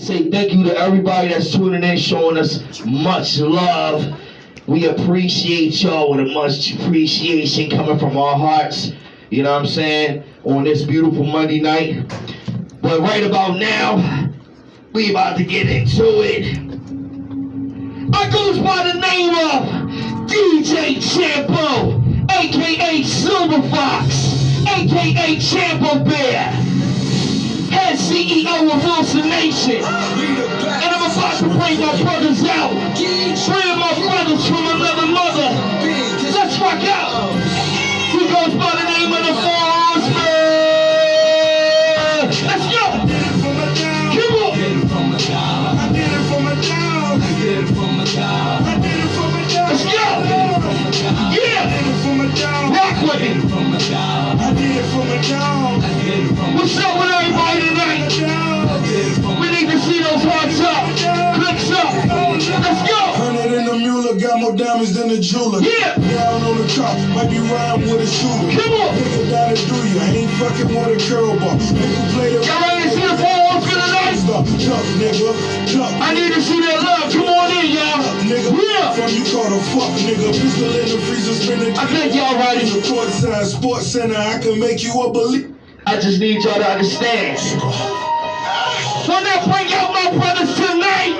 Say thank you to everybody that's tuning in, showing us much love. We appreciate y'all with a much appreciation coming from our hearts. You know what I'm saying? On this beautiful Monday night. But right about now, we about to get into it. I goes by the name of DJ Champo, aka Silver Fox, aka Champo Bear, head CEO of Wilson Nation. And I'm about to bring my brothers out. Three of my brothers from another mother. Let's rock out. He goes by the name of the horsemen. Let's go. Come on. I did it for my dog. I did it for my dog. I did it for my dog. Let's go. Yeah. I did it for my dog. Rock with me. I did it for my dog. What's up with everybody tonight? We need to see those hearts up. Clicks up. Let's go. 100 in the mule, got more diamonds than a jeweler. Yeah. Down on the car, might be riding with a shooter. Come on. Nigga down to do you, I ain't fucking with a curveball. Nigga play the Y'all ready to see the ball for tonight? Jump, nigga, jump. I need to see that love. Come on in, y'all. Nigga, Yeah. from you call the fuck, nigga. Pistol in the freezer, spinning. I think y'all ready. The court side sports center, I can make you a believer. I just need y'all to understand. When I bring out my brothers tonight,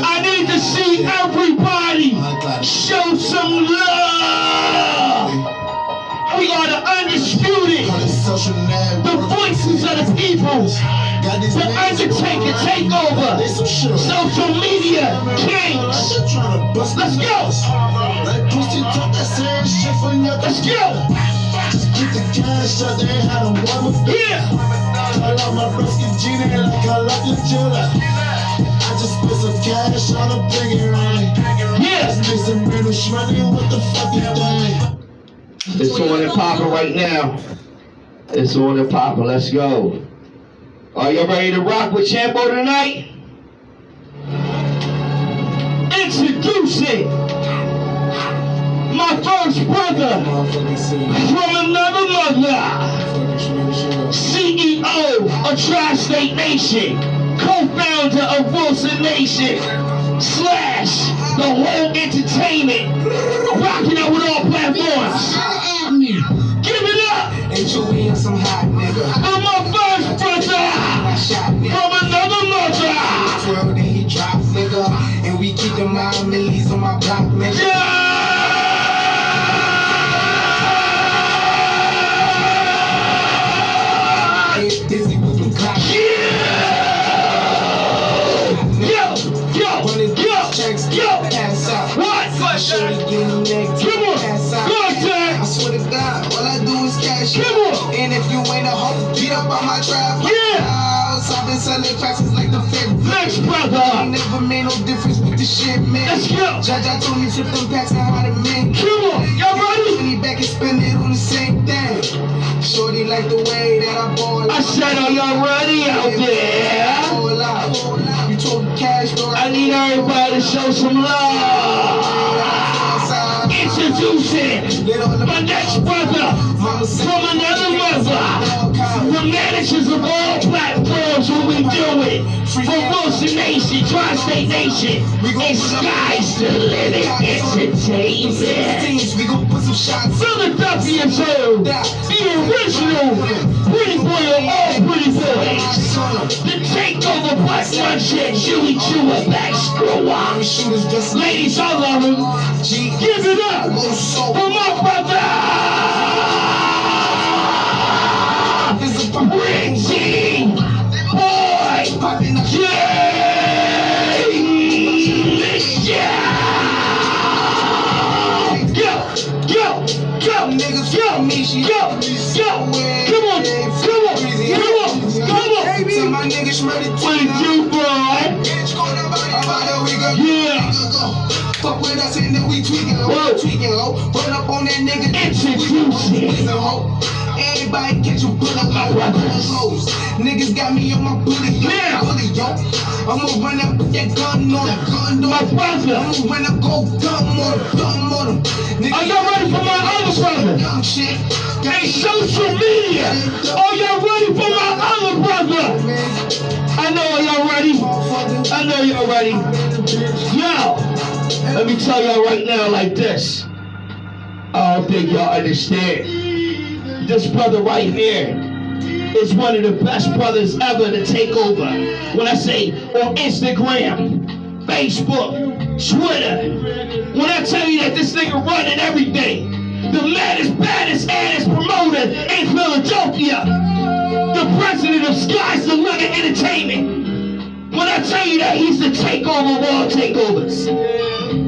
I need to see everybody show some love. We are the undisputed, the voices of the people, the Undertaker takeover, social media kings. Let's go. Let's go. Get the cash out, they ain't had a woman. Yeah. I love my broski Gina like I love your jeweler. I just spent some cash on a big ring. Yeah. Just make some British money, what the fuck you doing? It's on and popping right now. It's on and popping. Let's go. Are you ready to rock with Champo tonight? Introducing my first brother from another mother, CEO of Tri-State Nation, co-founder of Wilson Nation, / the whole entertainment, rocking out with all platforms. Give it up Enjoying some hot nigga. for my first brother from another mother. 12 then he dropped nigga. And we keep the millies on my block nigga. Yeah! Dizzy with them clocks. Pass out. What? Shorty getting neck. Come on. Pass out. Go on, Jack. I swear to God, all I do is cash. Come on. And if you ain't a hoe, beat up on my trap. Yeah. I've been selling classes like the Fed. Next Ain't brother. never made no difference with the shit, man. Let's go. Judge, I told me flip them packs and how to make. Come on. Y'all ready? Money back and spend it on the same thing. Shorty like the way that I ball. I said, are y'all ready out there? All out. You told the cash, bro. I need everybody to show some love. Introducing my next brother from another mother. The managers of all platforms, what we doing for Wilson Nation, Tri-State Nation, and Sky's the Limit Entertainment. We gon' put some shots. Philadelphia's own, the original pretty boy of all pretty boys. The takeover butt muncher, Chewy Chewer, back screw up. Ladies, I love him. Give it up for my brother. Richie Boy Go! Come on! Tell my niggas ready to What it do, boy? Yeah! Fuck with us and then we tweaking, Whoa. Run up on that nigga. Introducing. Everybody catch you, put up my clothes. Niggas got me on my bully, yo. Yeah. Bully, yo. I'ma run up with that gun on him. My brother. I'ma run up, go dumb on him. Are y'all ready for my other brother? Young shit. Hey, social media. Are y'all ready for my other brother? I know y'all ready. I know y'all ready. Yo, let me tell y'all right now like this. I don't think y'all understand. This brother right here is one of the best brothers ever to take over. When I say on Instagram, Facebook, Twitter, when I tell you that this nigga running everything, the maddest, baddest, addest promoter in Philadelphia, the president of Sky's the Limit Entertainment. When I tell you that he's the takeover of all takeovers,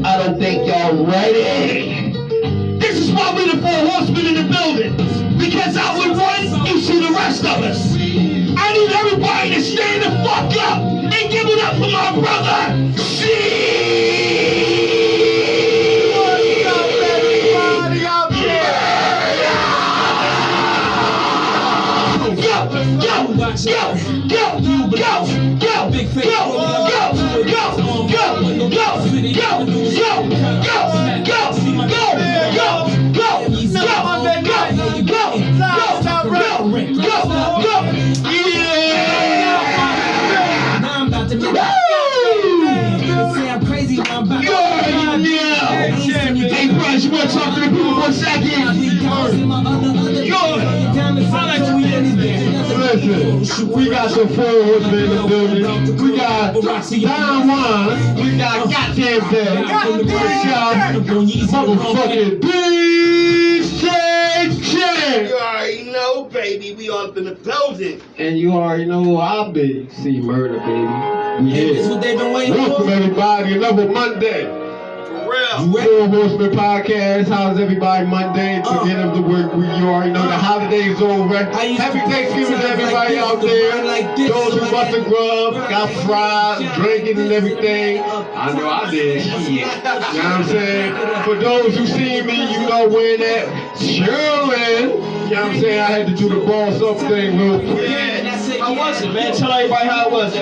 I don't think y'all ready. This is why we the four horsemen in the building. Because I would run, you see the rest of us. I need everybody to stand the fuck up and give it up for my brother. Hey, Bryce, you want to talk to the people for a second? Listen, we got some four horsemen in the building. We got Don Juan. We got Goddamn Dad. We got motherfucking DJ J. You already know, baby. We all up in the building. And you already know who I be. See Murder, baby. We This here. what they've been waiting Welcome for. everybody. Another Monday. Four Horsemen Podcast. How's everybody Monday? Beginning of the work week. You already know the holidays over. Happy Thanksgiving to everybody out there. Those who bust the grub, got fries, drinking and everything. I know I did. Shit. You know what I'm saying? For those who see me, you know when that Sherlin. You know what I'm saying? I had to do the boss up thing real quick. How was it, man? Tell everybody how it was.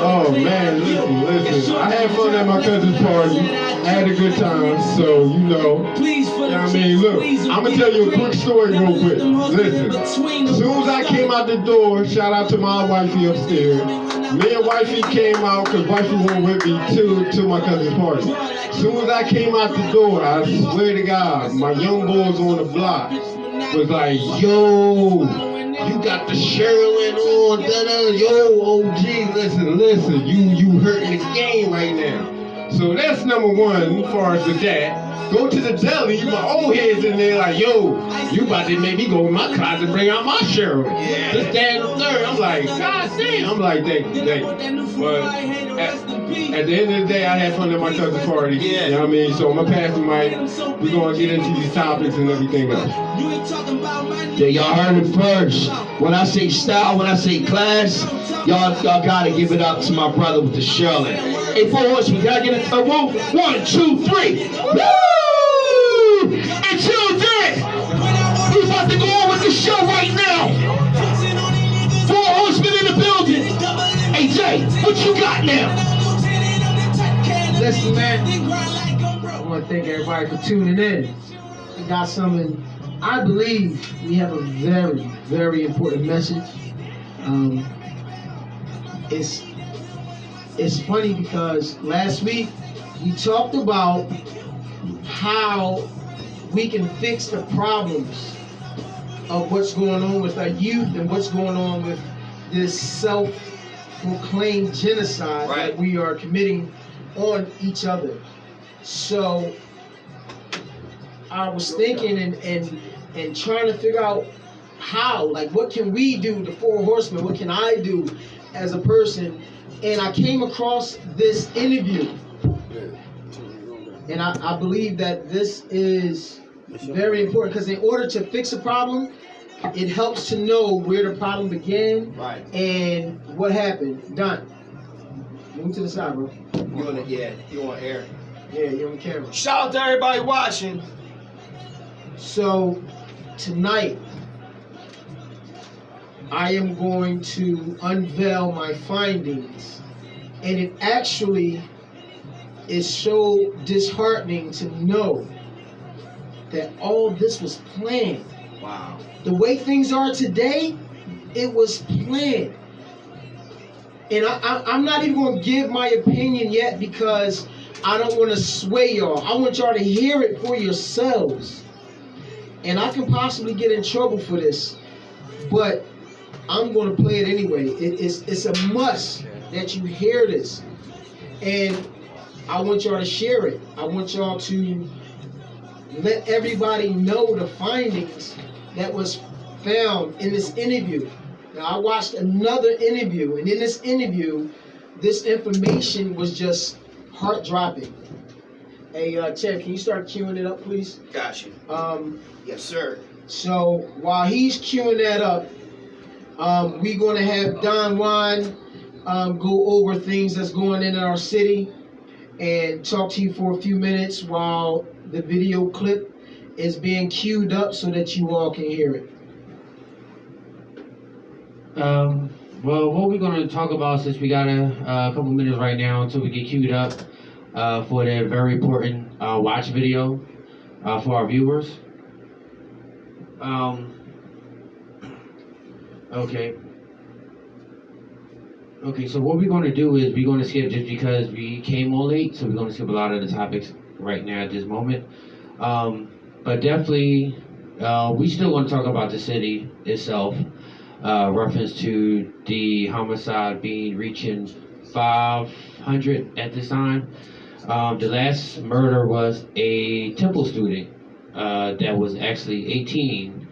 Oh man, listen. I had fun at my cousin's party. I had a good time, so you know. I mean, look, I'm gonna tell you a quick story real quick. Listen, as soon as I came out the door, shout out to my wifey upstairs. Me and wifey came out because wifey went with me to my cousin's party. As soon as I came out the door, I swear to God, my young boys on the block was like, yo, you got the Sherlin on, yo, OG, listen, you hurting the game right now. So that's number one as far as the that. Go to the deli, my old head's in there like, yo, you about to make me go in my closet and bring out my Sherlin. This, that, and the third. I'm like, God damn. I'm like, thank you. But at the end of the day, I had fun at my cousin's party. Yeah. You know what I mean? So I'm gonna pass the mic. We're gonna get into these topics and everything else. Yeah, y'all heard it first. When I say style, when I say class, y'all gotta give it up to my brother with the Sherlin. Hey, four horsemen, can I get a woo? 1, 2, 3. Woo! Until then, we about to go on with the show right now. Four horsemen in the building. Hey, Jay, what you got now? Listen, man, I want to thank everybody for tuning in. We got something, I believe we have a very, very important message. It's funny because last week we talked about how we can fix the problems of what's going on with our youth and what's going on with this self-proclaimed genocide that we are committing on each other. So I was thinking and trying to figure out how, like, what can we do, the four horsemen, what can I do as a person? And I came across this interview. And I believe that this is very important because in order to fix a problem, it helps to know where the problem began and what happened. Done. Move to the side, bro. You on air. Yeah, you're on camera. Shout out to everybody watching. So tonight, I am going to unveil my findings And it actually is so disheartening to know that all this was planned. Wow. The way things are today, it was planned. And I'm not even going to give my opinion yet because I don't want to sway y'all. I want y'all to hear it for yourselves. And I can possibly get in trouble for this, but I'm going to play it anyway. It's a must that you hear this. And I want y'all to share it. I want y'all to let everybody know the findings that was found in this interview. Now, I watched another interview, and in this interview, this information was just heart-dropping. Hey, Ted, can you start queuing it up, please? Got you. Yes, sir. So while he's queuing that up, we're going to have Don Juan go over things that's going in our city and talk to you for a few minutes while the video clip is being queued up so that you all can hear it. Well, what we're going to talk about, since we got a couple minutes right now until we get queued up for that very important watch video for our viewers. Okay, so what we're going to do is we're going to skip, just because we came on late, so we're going to skip a lot of the topics right now at this moment. But definitely, we still want to talk about the city itself. Reference to the homicide reaching 500 at this time. The last murder was a Temple student that was actually 18.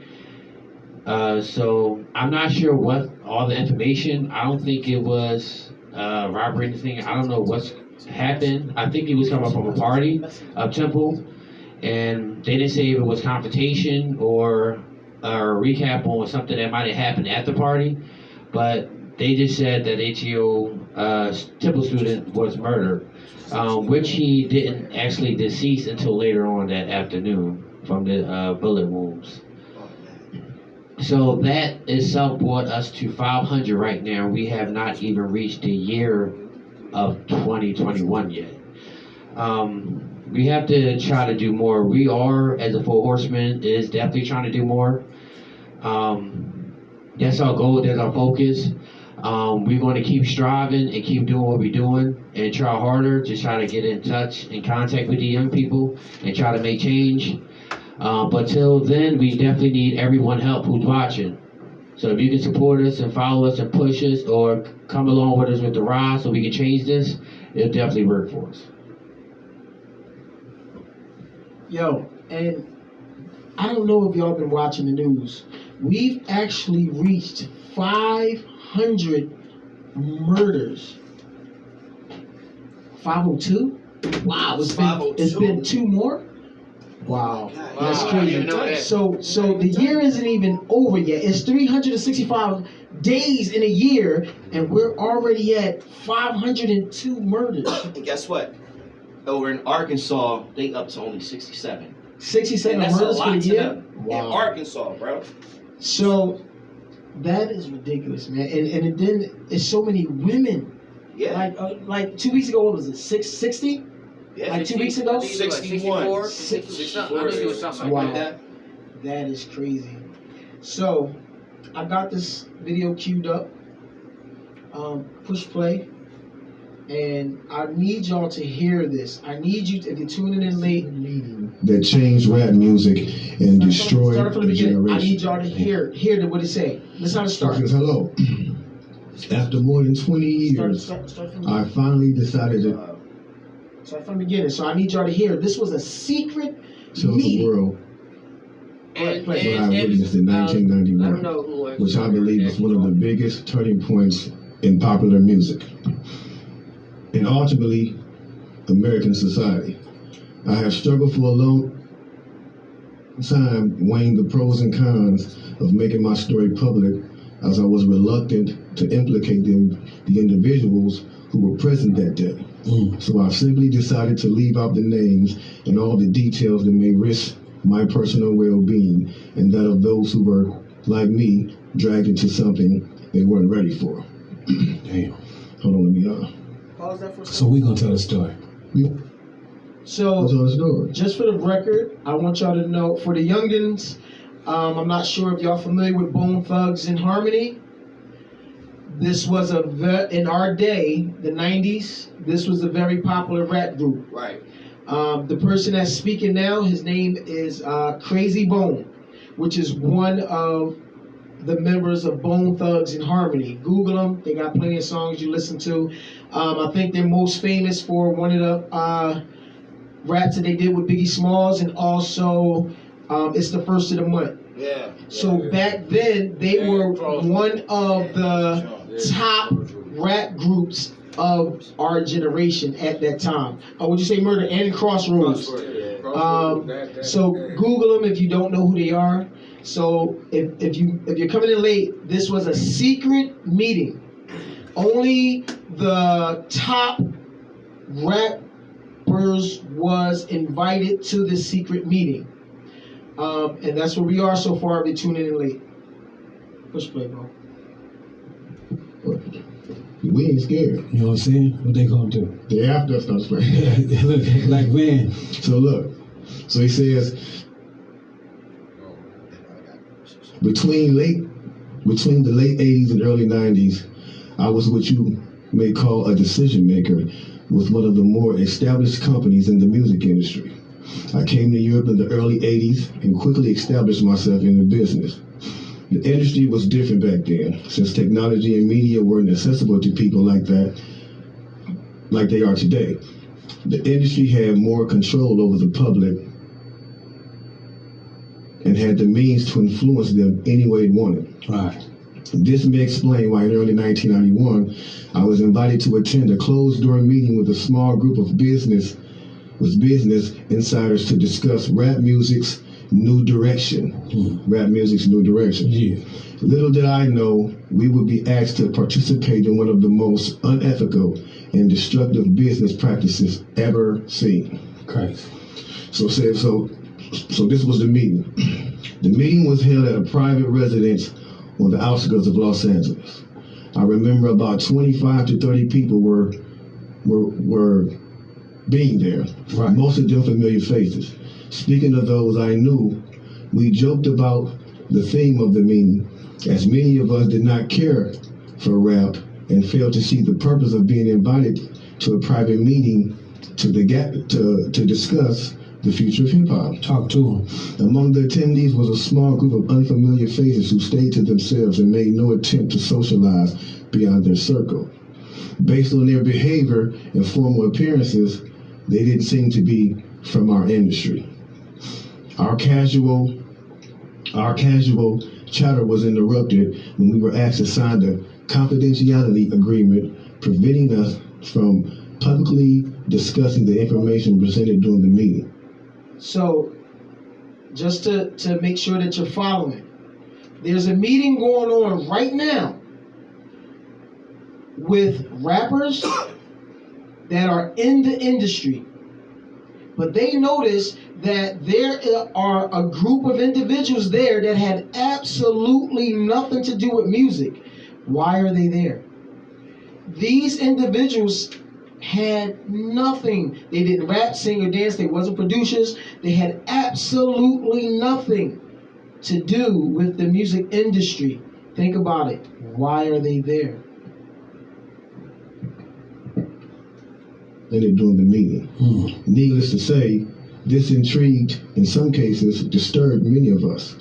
So I'm not sure what all the information. I don't think it was robbery or anything. I don't know what's happened. I think he was coming from a party of Temple, and they didn't say if it was confrontation or a recap on something that might have happened at the party, but they just said that ATO Temple student was murdered, which he didn't actually decease until later on that afternoon from the bullet wounds. So that itself brought us to 500 right now. We have not even reached the year of 2021 yet. We have to try to do more. We are, as a Four Horsemen, is definitely trying to do more. That's our goal, that's our focus. We're going to keep striving and keep doing what we're doing and try harder to try to get in touch and contact with the young people and try to make change. But till then, we definitely need everyone's help who's watching. So if you can support us and follow us and push us, or come along with us with the ride so we can change this, it'll definitely work for us. Yo, and I don't know if y'all been watching the news. We've actually reached 500 murders. 502? Wow, it's been two more? Wow, that's crazy. So the year isn't even over yet. It's 365 days in a year, and we're already at 502 murders. And guess what? Over in Arkansas, they up to only 67. 67 and that's murders a lot for the to year? them. Wow. In Arkansas, bro. So that is ridiculous, man. And then it's so many women. Yeah. Like 2 weeks ago, what was it? 60? Yeah. Like 2 weeks ago? 61. 64. Wow. That is crazy. So I got this video queued up. Push play. And I need y'all to hear this. I need you to, if you're tuning in late, that changed rap music and destroyed start from the the beginning. generation. I need y'all to hear what it say. Listen how it starts. Because hello, after more than 20 years, Start from the I finally decided to Start from the beginning. So I need y'all to hear. This was a secret tell the meeting. world what I witnessed in 1991, which I believe is one of the biggest turning points in popular music and ultimately American society. I have struggled for a long time weighing the pros and cons of making my story public, as I was reluctant to implicate the individuals who were present that day. So I simply decided to leave out the names and all the details that may risk my personal well-being and that of those who were, like me, dragged into something they weren't ready for. Damn. Hold on, let me Pause that for a second. So we gonna tell the story. So, What's the story? just for the record, I want y'all to know, for the youngins, I'm not sure if y'all familiar with Bone Thugs and Harmony. This was in our day, the 90s, this was a very popular rap group. Right. The person that's speaking now, his name is Crazy Bone, which is one of the members of Bone Thugs and Harmony. Google them. They got plenty of songs you listen to. I think they're most famous for one of the raps that they did with Biggie Smalls, and also It's the First of the Month. Yeah. So back then, they were one of the top rap groups of our generation at that time. Would you say Murder and Crossroads? So Google them if you don't know who they are. So if you're coming in late, this was a secret meeting. Only the top rappers was invited to this secret meeting. And that's where we are so far. If you're tuning in late, push play, bro. We ain't scared. You know what I'm saying? What they gonna do? They after us, not playing. Look, like man. So look, so he says, between the late 80s and early 90s, I was what you may call a decision maker with one of the more established companies in the music industry. I came to Europe in the early 80s and quickly established myself in the business. The industry was different back then, since technology and media weren't accessible to people like they are today. The industry had more control over the public and had the means to influence them any way it wanted. Right. This may explain why in early 1991, I was invited to attend a closed-door meeting with a small group of business insiders to discuss rap music's new direction. Rap music's new direction. Yeah. Little did I know we would be asked to participate in one of the most unethical and destructive business practices ever seen. Christ. So this was the meeting. The meeting was held at a private residence on the outskirts of Los Angeles. I remember about 25 to 30 people were being there. Right. Most of them familiar faces. Speaking of those I knew, we joked about the theme of the meeting, as many of us did not care for rap and failed to see the purpose of being invited to a private meeting to discuss the future of hip-hop. Talk to him. Among the attendees was a small group of unfamiliar faces who stayed to themselves and made no attempt to socialize beyond their circle. Based on their behavior and formal appearances, they didn't seem to be from our industry. Our casual chatter was interrupted when we were asked to sign the confidentiality agreement, preventing us from publicly discussing the information presented during the meeting. So, just to make sure that you're following, there's a meeting going on right now with rappers that are in the industry, but they noticed that there are a group of individuals there that had absolutely nothing to do with music. Why are they there? These individuals had nothing. They didn't rap, sing, or dance. They wasn't producers. They had absolutely nothing to do with the music industry. Think about it. Why are they there? During the meeting. Needless to say, this intrigued, in some cases, disturbed many of us.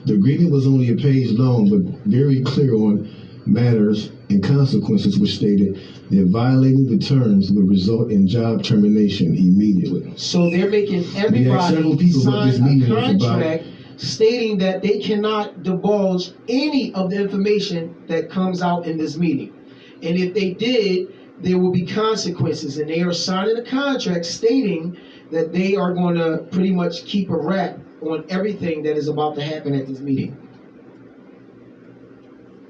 The agreement was only a page long, but very clear on matters and consequences, which stated that violating the terms would result in job termination immediately. So they're making several everybody people what this sign a meeting was about. contract stating that they cannot divulge any of the information that comes out in this meeting. And if they did, there will be consequences. And they are signing a contract stating that they are going to pretty much keep a wrap on everything that is about to happen at this meeting.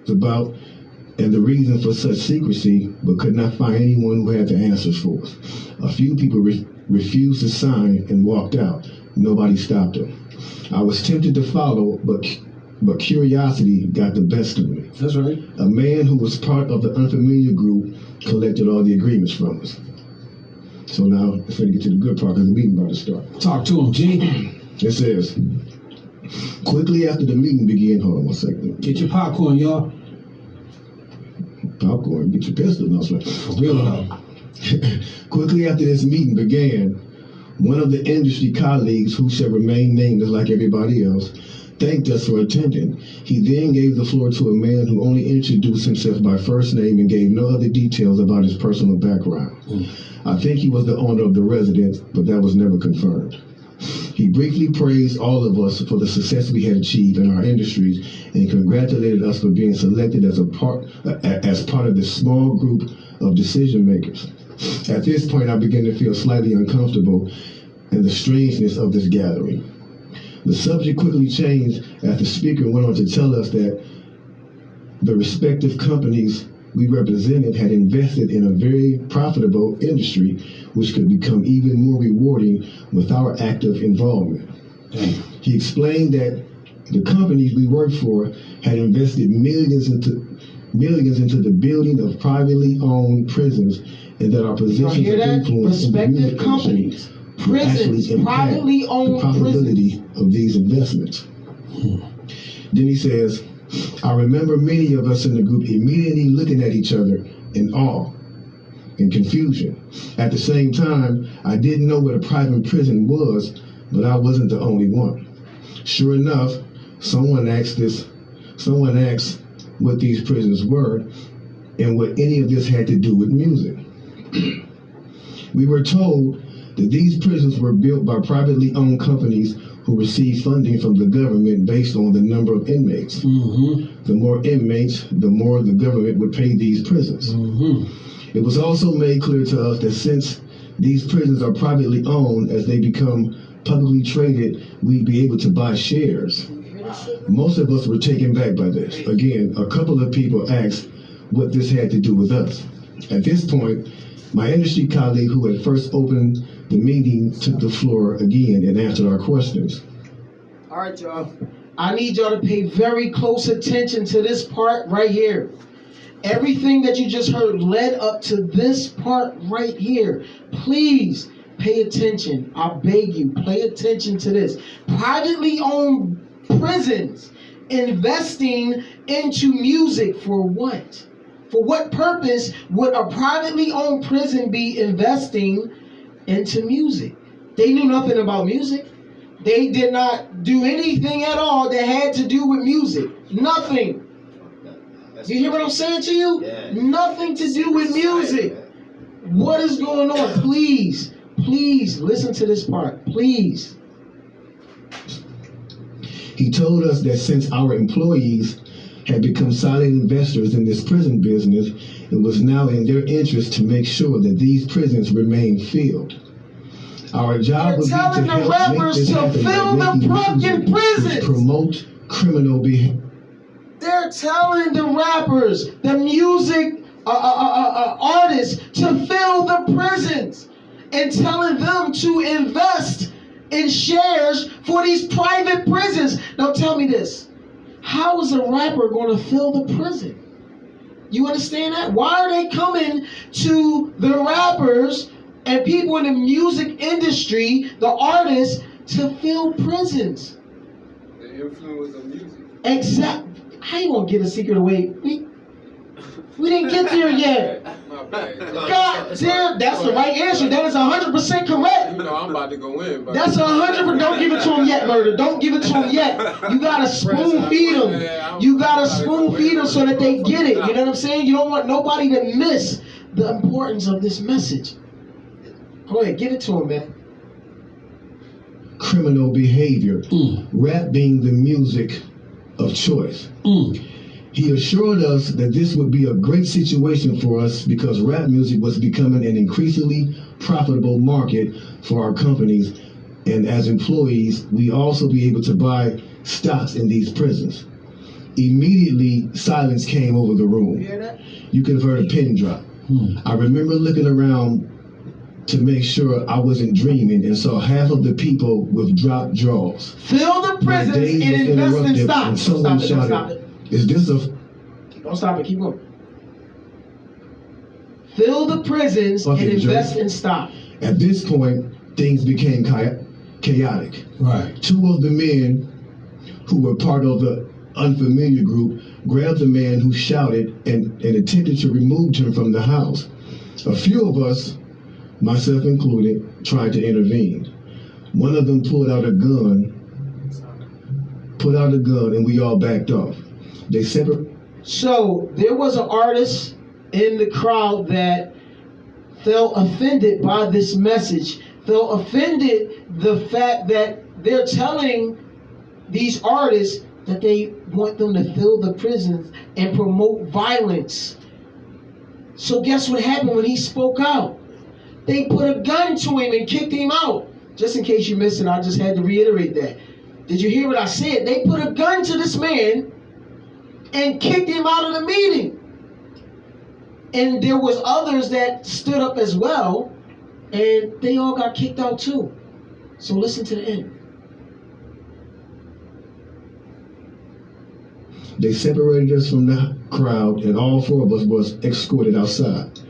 About and the reason for such secrecy, but could not find anyone who had the answers for us. A few people refused to sign and walked out. Nobody stopped them. I was tempted to follow, but but curiosity got the best of me. That's right. A man who was part of the unfamiliar group collected all the agreements from us. So now, let's get to the good part because the meeting about to start. Talk to him, G. It says, quickly after the meeting began, hold on one second. Get your popcorn, y'all. Popcorn, get your pistol. No, sorry. For real though. Quickly after this meeting began, one of the industry colleagues, who shall remain nameless like everybody else, thanked us for attending. He then gave the floor to a man who only introduced himself by first name and gave no other details about his personal background. I think he was the owner of the residence, but that was never confirmed. He briefly praised all of us for the success we had achieved in our industries and congratulated us for being selected as part of this small group of decision makers. At this point, I began to feel slightly uncomfortable in the strangeness of this gathering. The subject quickly changed as the speaker went on to tell us that the respective companies we represented had invested in a very profitable industry, which could become even more rewarding with our active involvement. He explained that the companies we worked for had invested millions into the building of privately owned prisons, and that our positions of influence in the music companies, industry would actually prisons, impact privately owned the profitability of these investments. Then he says, I remember many of us in the group immediately looking at each other in awe and confusion. At the same time, I didn't know what a private prison was, but I wasn't the only one. Sure enough, someone asked what these prisons were and what any of this had to do with music. We were told that these prisons were built by privately owned companies who received funding from the government based on the number of inmates. The more inmates, the more the government would pay these prisons. It was also made clear to us that since these prisons are privately owned, as they become publicly traded, we'd be able to buy shares. Most of us were taken back by this. Again, a couple of people asked what this had to do with us. At this point, my industry colleague who had first opened the meeting took the floor again and answered our questions. All right, y'all. I need y'all to pay very close attention to this part right here. Everything that you just heard led up to this part right here. Please pay attention. I beg you, pay attention to this. Privately owned prisons investing into music for what? For what purpose would a privately owned prison be investing into music? They knew nothing about music. They did not do anything at all that had to do with music. Nothing. You hear what I'm saying to you? Nothing to do with music. What is going on? Please listen to this part. Please. He told us that since our employees had become silent investors in this prison business, it was now in their interest to make sure that these prisons remain filled. Our job would be to help make this happen by making music to promote criminal behavior. They're telling the rappers, the music artists to fill the prisons and telling them to invest in shares for these private prisons. Now tell me this. How is a rapper going to fill the prison? You understand that? Why are they coming to the rappers and people in the music industry, the artists, to fill prisons? The influence of music. Exactly. How you gonna get a secret away? We didn't get there yet. My bad. God damn, that's the right answer. That is 100% correct. You know I'm about to go in. But That's 100%. Don't give it to him yet, Murder. Don't give it to him yet. You gotta spoon feed them. You gotta spoon feed them so that they get it. You know what I'm saying? You don't want nobody to miss the importance of this message. Go ahead, give it to him, man. Criminal behavior, rap being the music of choice. He assured us that this would be a great situation for us because rap music was becoming an increasingly profitable market for our companies, and as employees, we also be able to buy stocks in these prisons. Immediately, silence came over the room. You hear that? You could have heard a pin drop. I remember looking around to make sure I wasn't dreaming and saw half of the people with dropped jaws. Fill the My prisons days and was invest in interrupted stock. when Don't someone stop it, don't shouted, stop it. "Is this a Don't stop it, keep going. Fill the prisons Fucking and invest jerk. in stock. At this point, things became chaotic. Right. Two of the men who were part of the unfamiliar group grabbed the man who shouted and attempted to remove him from the house. A few of us, myself included, tried to intervene. One of them pulled out a gun, and we all backed off. They separated. So there was an artist in the crowd that felt offended by this message, felt offended the fact that they're telling these artists that they want them to fill the prisons and promote violence. So guess what happened when he spoke out? They put a gun to him and kicked him out. Just in case you missed it, I just had to reiterate that. Did you hear what I said? They put a gun to this man and kicked him out of the meeting. And there was others that stood up as well, and they all got kicked out too. So listen to the end. They separated us from the crowd, and all four of us was escorted outside.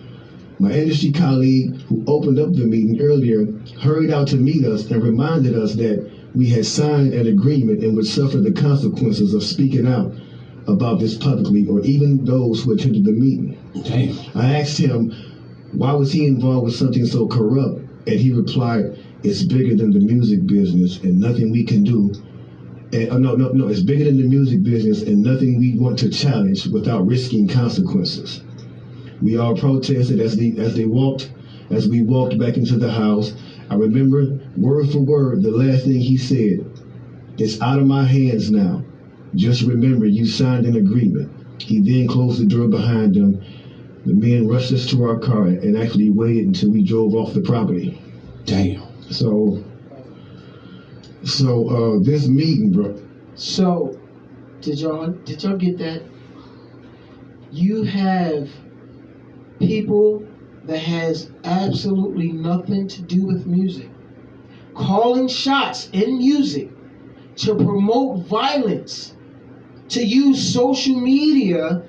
My industry colleague, who opened up the meeting earlier, hurried out to meet us and reminded us that we had signed an agreement and would suffer the consequences of speaking out about this publicly, or even those who attended the meeting. Damn. I asked him, why was he involved with something so corrupt? And he replied, it's bigger than the music business and nothing we can do. And, no, it's bigger than the music business and nothing we want to challenge without risking consequences. We all protested as we walked back into the house. I remember word for word the last thing he said. It's out of my hands now. Just remember you signed an agreement. He then closed the door behind him. The men rushed us to our car and actually waited until we drove off the property. Damn. So this meeting, bro. So, did y'all get that? You have people that has absolutely nothing to do with music calling shots in music to promote violence, to use social media.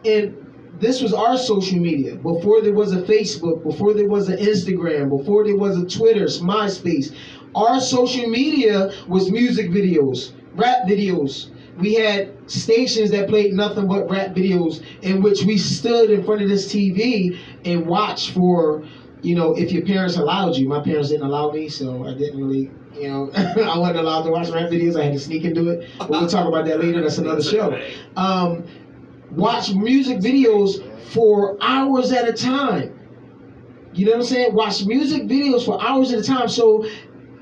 And this was our social media before there was a Facebook, before there was an Instagram, before there was a Twitter, MySpace. Our social media was music videos, rap videos. We had stations that played nothing but rap videos in which we stood in front of this TV and watched for, if your parents allowed you. My parents didn't allow me, so I didn't really, I wasn't allowed to watch rap videos. I had to sneak into it. But we'll talk about that later. That's another show. Watch music videos for hours at a time. You know what I'm saying? Watch music videos for hours at a time. So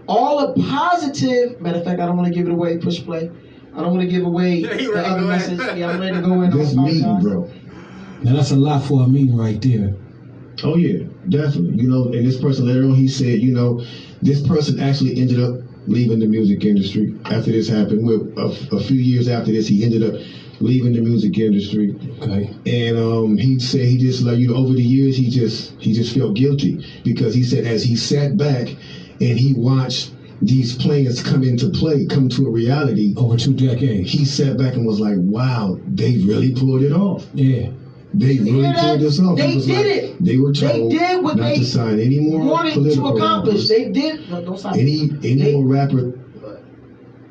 all the positive, matter of fact, I don't want to give it away, push play. I don't want to give away the other message. Yeah, I'm ready to go in. This meeting, bro. Now that's a lot for a meeting right there. Oh yeah, definitely. And this person later on, he said, this person actually ended up leaving the music industry after this happened. A few years after this, he ended up leaving the music industry. Okay. And he said he just over the years he just felt guilty because he said as he sat back and he watched these plans come to a reality Over 2 decades. he sat back and was like, wow, they really pulled it off. Yeah. They really pulled this off. They was did like, it. They were told They did what not they to sign any more wanted to political accomplish. rappers. They did. No, don't stop. Any more rapper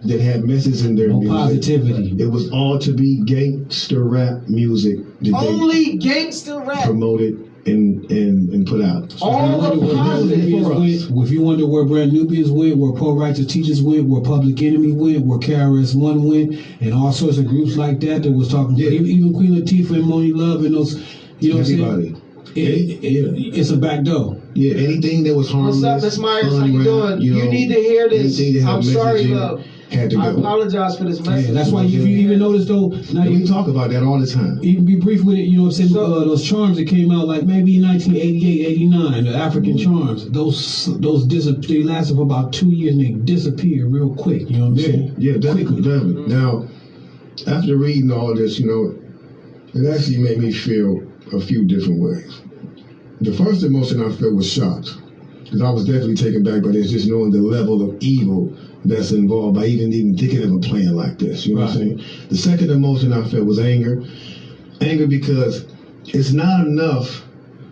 that had messages in their No music. positivity. It was all to be gangster rap music that Only gangster they rap. promoted and put out. All the positive. If you wonder where Brand Nubians went, where Pro Righteous Teachers went, where Public Enemy went, where KRS-One went, and all sorts of groups like that was talking, even Queen Latifah and Moni Love and those, Everybody. It's a back door. Yeah, anything that was harmless. What's up, Miss Myers? How fun you rap, doing? You need to hear this. anything that had I'm message sorry, in it love. had to I go. apologize for this message. Yeah, that's why if you even notice though, now And we you talk about that all the time. even be brief with it, you know what I'm saying? So- Those charms that came out like maybe in 1988, 89, the African charms, they lasted for about 2 years and they disappeared real quick, you know what I'm saying? Yeah, definitely. Now, after reading all this, it actually made me feel a few different ways. The first emotion I felt was shocked. because I was definitely taken back by this, just knowing the level of evil that's involved by even thinking of a plan like this. You know what I'm saying? The second emotion I felt was anger. Anger because it's not enough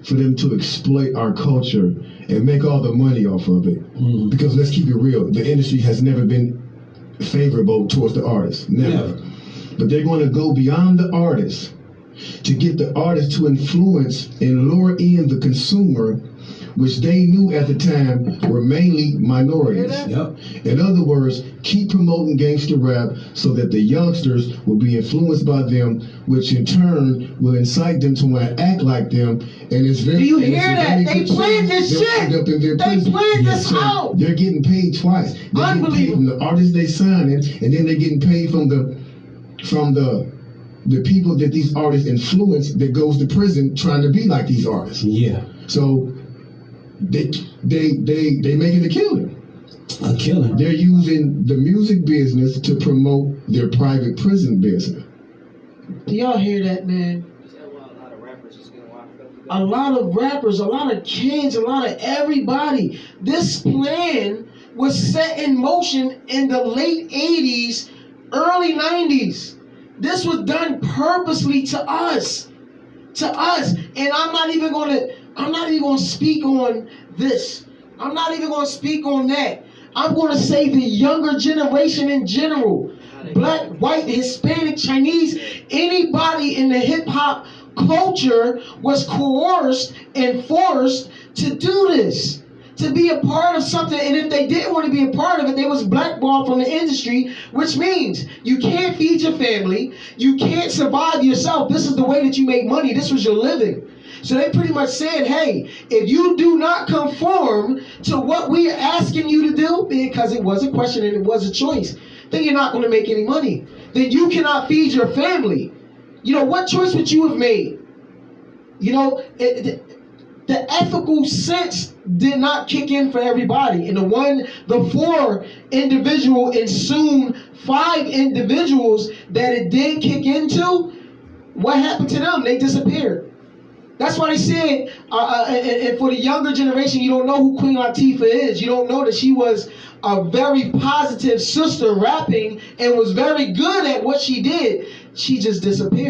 for them to exploit our culture and make all the money off of it. Mm. Because let's keep it real, the industry has never been favorable towards the artists. Never. But they're going to go beyond the artists to get the artist to influence and lure in the consumer, which they knew at the time were mainly minorities. Yep. In other words, keep promoting gangster rap so that the youngsters will be influenced by them, which in turn will incite them to want to act like them. And it's very. Do you and hear it's a that? very They good planned chance this they'll shit. end up in their They prison. planned this So out. they're getting paid twice. They're getting paid from the artists they signing, and then they're getting paid from the people that these artists influence that goes to prison trying to be like these artists. Yeah. So they making a killing. A killing. They're using the music business to promote their private prison business. Do y'all hear that, man? A lot of rappers, a lot of kids, a lot of everybody. This plan was set in motion in the late 80s, early 90s. This was done purposely to us. And I'm not even gonna speak on this. I'm not even gonna speak on that. I'm gonna say the younger generation in general. Black, white, Hispanic, Chinese, anybody in the hip hop culture was coerced and forced to do this, to be a part of something. And if they didn't want to be a part of it, they was blackballed from the industry, which means you can't feed your family, you can't survive yourself. This is the way that you make money. This was your living. So they pretty much said, hey, if you do not conform to what we are asking you to do, because it was a question and it was a choice, then you're not going to make any money. Then you cannot feed your family. You know, what choice would you have made? You know, the ethical sense did not kick in for everybody. And the 4 individual and soon 5 individuals that it did kick into, what happened to them? They disappeared. That's why they said, and for the younger generation, you don't know who Queen Latifah is. You don't know that she was a very positive sister rapping and was very good at what she did. She just disappeared.